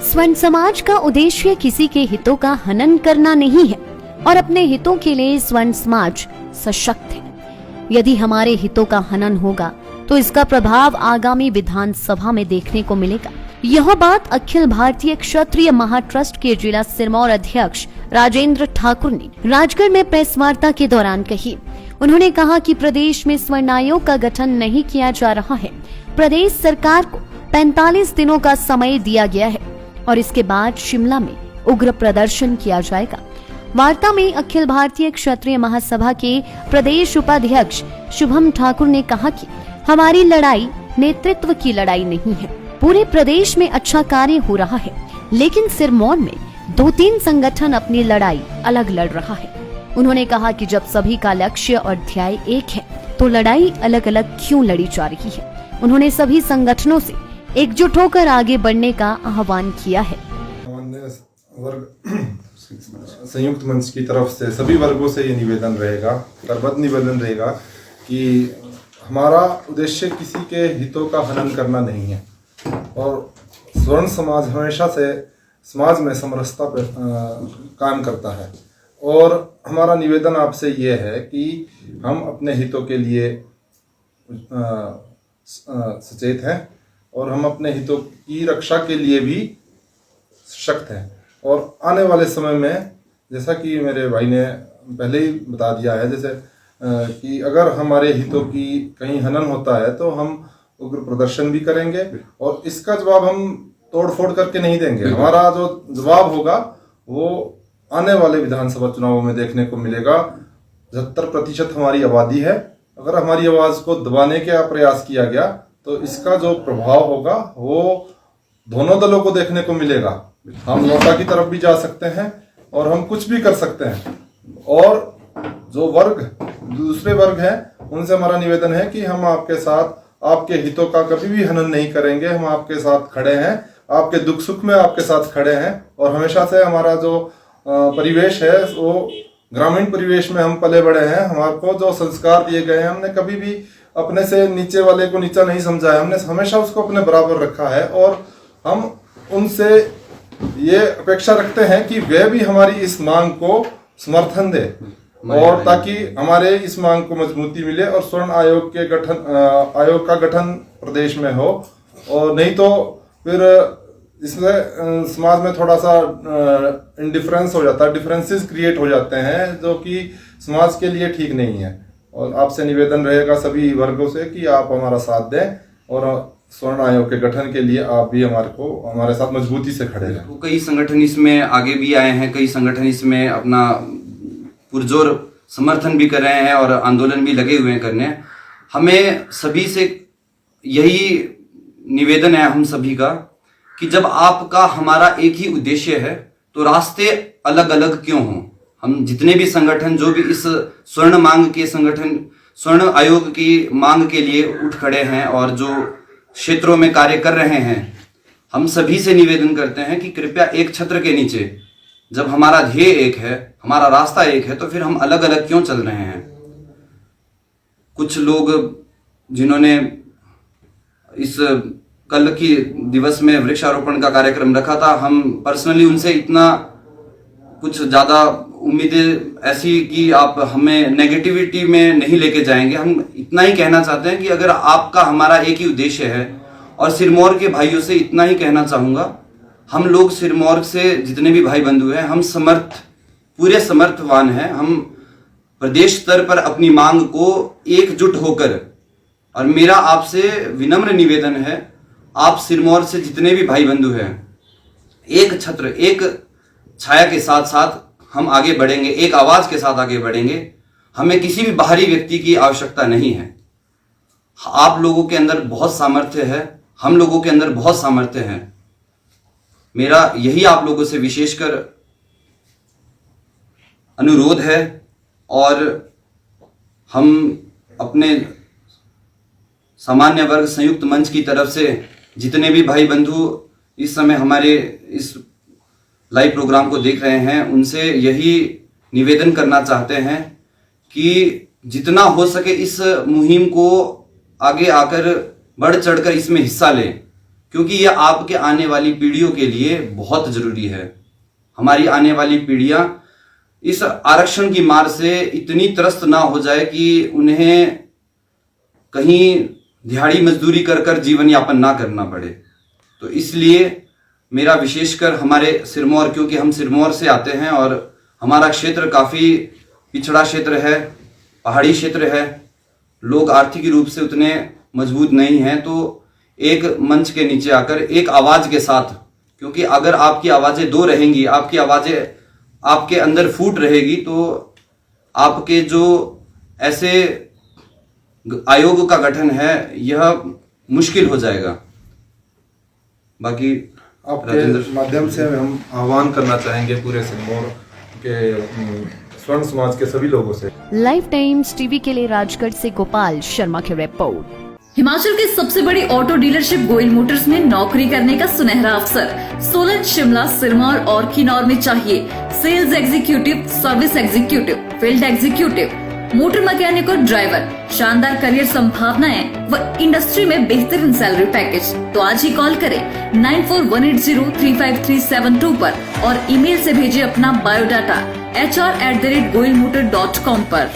स्वर्ण समाज का उद्देश्य किसी के हितों का हनन करना नहीं है और अपने हितों के लिए स्वर्ण समाज सशक्त है। यदि हमारे हितों का हनन होगा तो इसका प्रभाव आगामी विधानसभा में देखने को मिलेगा। यह बात अखिल भारतीय क्षत्रिय महाट्रस्ट के जिला सिरमौर अध्यक्ष राजेंद्र ठाकुर ने राजगढ़ में प्रेस वार्ता के दौरान कही। उन्होंने कहा कि प्रदेश में स्वर्ण आयोग का गठन नहीं किया जा रहा है। प्रदेश सरकार को 45 दिनों का समय दिया गया है और इसके बाद शिमला में उग्र प्रदर्शन किया जाएगा। वार्ता में अखिल भारतीय क्षत्रिय महासभा के प्रदेश उपाध्यक्ष शुभम ठाकुर ने कहा कि हमारी लड़ाई नेतृत्व की लड़ाई नहीं है। पूरे प्रदेश में अच्छा कार्य हो रहा है, लेकिन सिरमौर में 2-3 संगठन अपनी लड़ाई अलग लड़ रहा है। उन्होंने कहा कि जब सभी का लक्ष्य और ध्येय एक है तो लड़ाई अलग अलग क्यों लड़ी जा रही है। उन्होंने सभी संगठनों से एकजुट होकर आगे बढ़ने का आह्वान किया है। संयुक्त मंच की तरफ से सभी वर्गों से ये निवेदन रहेगा, करबद्ध निवेदन रहेगा कि हमारा उद्देश्य किसी के हितों का हनन करना नहीं है और स्वर्ण समाज हमेशा से समाज में समरसता पर काम करता है। और हमारा निवेदन आपसे ये है कि हम अपने हितों के लिए सचेत हैं और हम अपने हितों की रक्षा के लिए भी सशक्त हैं। और आने वाले समय में, जैसा कि मेरे भाई ने पहले ही बता दिया है, जैसे कि अगर हमारे हितों की कहीं हनन होता है तो हम उग्र प्रदर्शन भी करेंगे और इसका जवाब हम तोड़फोड़ करके नहीं देंगे। हमारा जो जवाब होगा वो आने वाले विधानसभा चुनावों में देखने को मिलेगा। 70% हमारी आबादी है। अगर हमारी आवाज को दबाने का प्रयास किया गया तो इसका जो प्रभाव होगा वो दोनों दलों को देखने को मिलेगा। हम नोटा की तरफ भी जा सकते हैं और हम कुछ भी कर सकते हैं। और जो वर्ग दूसरे वर्ग हैं उनसे हमारा निवेदन है कि हम आपके साथ, आपके हितों का कभी भी हनन नहीं करेंगे। हम आपके साथ खड़े हैं, आपके दुख सुख में आपके साथ खड़े हैं। और हमेशा से हमारा जो परिवेश है वो ग्रामीण परिवेश में हम पले बड़े हैं। हमारे को जो संस्कार दिए गए हैं, हमने कभी भी अपने से नीचे वाले को नीचा नहीं समझा है। हमने हमेशा उसको अपने बराबर रखा है और हम उनसे ये अपेक्षा रखते हैं कि वे भी हमारी इस मांग को समर्थन दे और ताकि हमारे इस मांग को मजबूती मिले और स्वर्ण आयोग का गठन प्रदेश में हो। और नहीं तो फिर इसमें समाज में थोड़ा सा इंडिफरेंस हो जाता है, डिफरेंसेस क्रिएट हो जाते हैं जो कि समाज के लिए ठीक नहीं है। और आपसे निवेदन रहेगा सभी वर्गों से कि आप हमारा साथ दें और स्वर्ण आयोग के गठन के लिए आप भी हमारे साथ मजबूती से खड़े हैं। तो कई संगठन इसमें आगे भी आए हैं, कई संगठन इसमें अपना पुरजोर समर्थन भी कर रहे हैं और आंदोलन भी लगे हुए हैं करने। हमें सभी से यही निवेदन है हम सभी का कि जब आपका हमारा एक ही उद्देश्य है तो रास्ते अलग अलग क्यों हों। हम जितने भी संगठन जो भी इस स्वर्ण मांग के संगठन, स्वर्ण आयोग की मांग के लिए उठ खड़े हैं और जो क्षेत्रों में कार्य कर रहे हैं, हम सभी से निवेदन करते हैं कि कृपया एक छत्र के नीचे, जब हमारा ध्येय एक है, हमारा रास्ता एक है, तो फिर हम अलग अलग क्यों चल रहे हैं। कुछ लोग जिन्होंने इस कल की दिवस में वृक्षारोपण का कार्यक्रम रखा था, हम पर्सनली उनसे इतना कुछ ज्यादा उम्मीदें ऐसी कि आप हमें नेगेटिविटी में नहीं लेके जाएंगे। हम इतना ही कहना चाहते हैं कि अगर आपका हमारा एक ही उद्देश्य है, और सिरमौर के भाइयों से इतना ही कहना चाहूंगा, हम लोग सिरमौर से जितने भी भाई बंधु हैं, हम पूरे समर्थवान हैं। हम प्रदेश स्तर पर अपनी मांग को एकजुट होकर, और मेरा आपसे विनम्र निवेदन है, आप सिरमौर से जितने भी भाई बंधु हैं, एक छत्र, एक छाया के साथ साथ हम आगे बढ़ेंगे, एक आवाज के साथ आगे बढ़ेंगे। हमें किसी भी बाहरी व्यक्ति की आवश्यकता नहीं है। आप लोगों के अंदर बहुत सामर्थ्य है, हम लोगों के अंदर बहुत सामर्थ्य है। मेरा यही आप लोगों से विशेषकर अनुरोध है। और हम अपने सामान्य वर्ग संयुक्त मंच की तरफ से जितने भी भाई बंधु इस समय हमारे इस लाइव प्रोग्राम को देख रहे हैं, उनसे यही निवेदन करना चाहते हैं कि जितना हो सके इस मुहिम को आगे आकर बढ़ चढ़कर इसमें हिस्सा लें। क्योंकि ये आपके आने वाली पीढ़ियों के लिए बहुत जरूरी है। हमारी आने वाली पीढ़ियां इस आरक्षण की मार से इतनी त्रस्त ना हो जाए कि उन्हें कहीं दिहाड़ी मजदूरी कर कर जीवन यापन ना करना पड़े। तो इसलिए मेरा विशेषकर हमारे सिरमौर, क्योंकि हम सिरमौर से आते हैं और हमारा क्षेत्र काफ़ी पिछड़ा क्षेत्र है, पहाड़ी क्षेत्र है, लोग आर्थिक रूप से उतने मजबूत नहीं हैं, तो एक मंच के नीचे आकर एक आवाज़ के साथ, क्योंकि अगर आपकी आवाज़ें दो रहेंगी, आपकी आवाज़ें आपके अंदर फूट रहेगी, तो आपके जो ऐसे आयोग का गठन है यह मुश्किल हो जाएगा। बाकी आपके माध्यम से हम आह्वान करना चाहेंगे पूरे सिरमौर के स्वर्ण समाज के सभी लोगों से। लाइफ टाइम्स टीवी के लिए राजगढ़ से गोपाल शर्मा की रिपोर्ट। हिमाचल की सबसे बड़ी ऑटो डीलरशिप गोयल मोटर्स में नौकरी करने का सुनहरा अवसर सोलन, शिमला, सिरमौर और किन्नौर में चाहिए sales executive, service executive, field executive, motor mechanic और ड्राइवर। शानदार करियर संभावनाएं व इंडस्ट्री में बेहतरीन सैलरी पैकेज। तो आज ही कॉल करें 9418035372 पर और ईमेल से भेजिए अपना बायोडाटा hr@goilmotor.com पर।